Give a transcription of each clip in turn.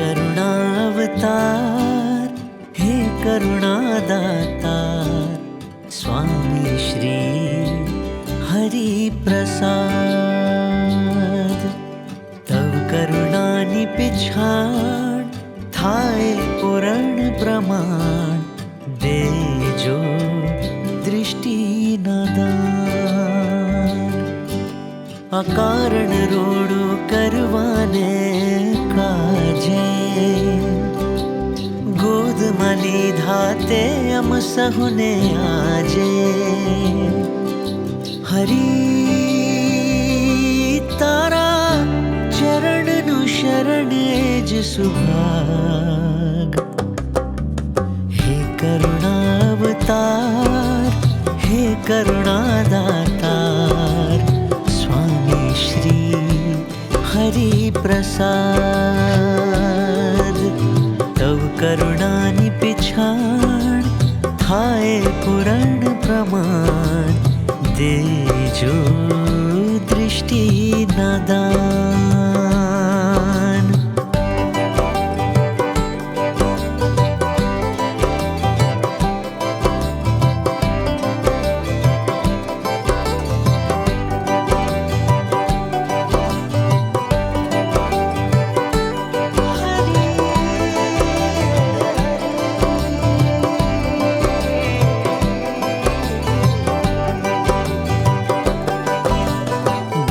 करुणावतार, हे करुणादातार, स्वामी श्री हरि प्रसाद। तव करुणानि पिछाड़ थाए पूर्ण प्रमाण, देजो दृष्टि नदान। अकारण रोड़ो करवाने काजे, गोद मली धाते अम सहुने आजे। हरि तारा चरण नु शरण एज सुभाग। हे करुणावतार, हे करुणादातार, स्वामी श्री हरि प्रसाद। तव करुणानि पिछाड़ थाए पूर्ण प्रमाण, देजो दृष्टि नदान।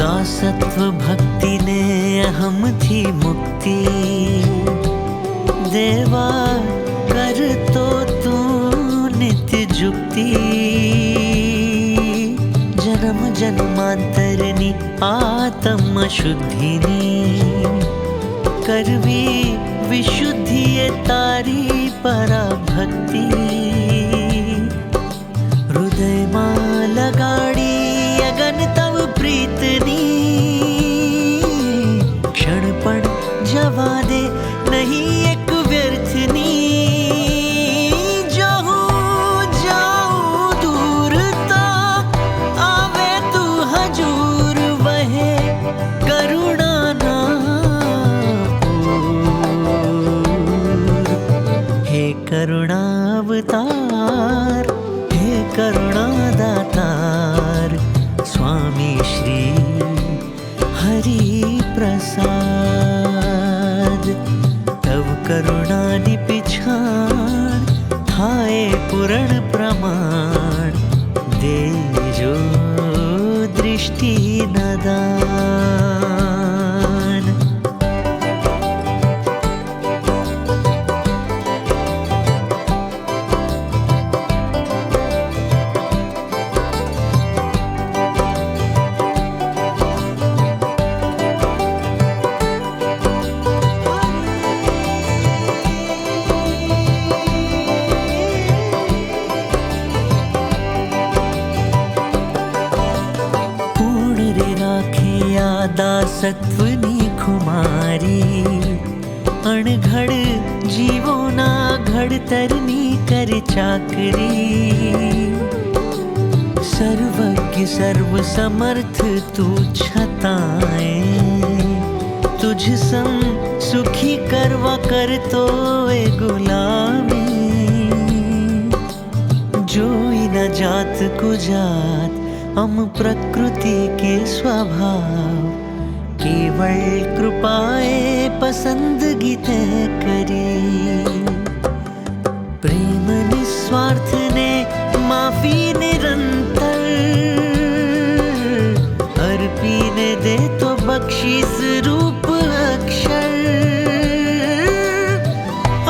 दासत्व भक्ति ने अहम थी मुक्ति, देवा कर तो तू नित्य जुक्ति। जन्म जन्मांतरनी आत्म शुद्धिनी, करवी विशुद्धि ये तारी परा भक्ति। हृदय मां लगाड़ी अगन तव प्रीतनी, क्षण पण जवा दे नहीं एक व्यर्थनी। जाऊं दूर ता आवे तू हजूर, वहे करुणा ना पूर। हे करुणावतार, हे करुणादातार, स्वामी श्री हरि प्रसाद। तव करुणानि पिछाड़ थाए पूर्ण प्रमाण, देजो दृष्टि नदान। दासत्वनी खुमारी, अणघड़ जीवो ना घड़तरनी कर चाकरी। सर्वज्ञ सर्व समर्थ तू छताए, तुझ सम सुखी करवा कर तो ए गुलामी। जोई न जात को जात हम प्रकृति के स्वभाव, केवल कृपाए पसंदगी तय करी। प्रेम निस्वार्थ ने माफी निरंतर, अर्पी ने दे तो बख्शीस रूप अक्षर।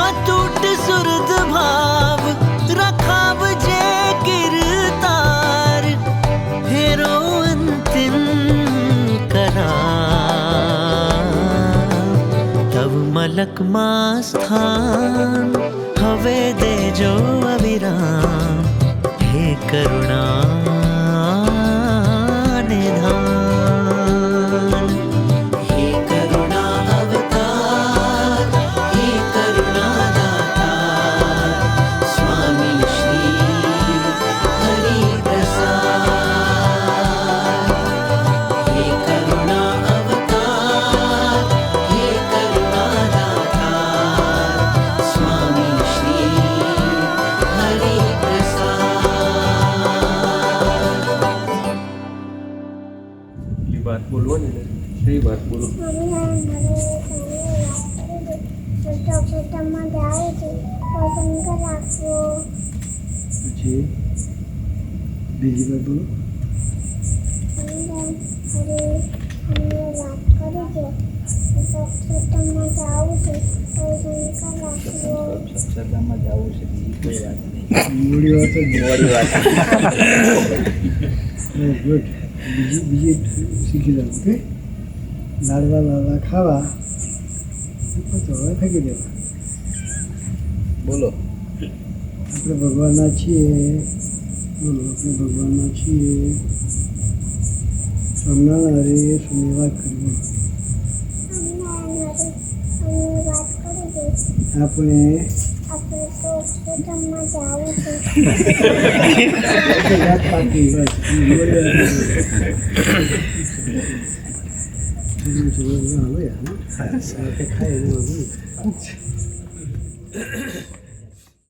अटूट सुरद भाव रखाव जे गिरतार, हेरो अंतिम तव मलक मां स्थान, हवे देजो अविराम। हे करुणा निधान, हे करुणा अवतार, हे करुणादातार, स्वामी श्री हरि प्रसाद। हे करुणा अवतार, हे करुणादातार, બોલો. પછી બીજી વાર બોલો. અક્ષરધામમાં જવું છે બીજી કોઈ વાત નહીં. મોડી વાત જ મોડી વાત. ગુડ. બીજી શીખી જાવ. ઓકે. લાડવા લાડવા ખાવા તો હવે ફેંકી દેવા. બોલો. આપણે ભગવાનના છીએ. બોલો આપણે ભગવાનના છીએ. સ્વામિનારાયણ હરે સ્વામી વાત કરી. આપણે વાત પાકી બસ. ચલો યાર. ખાય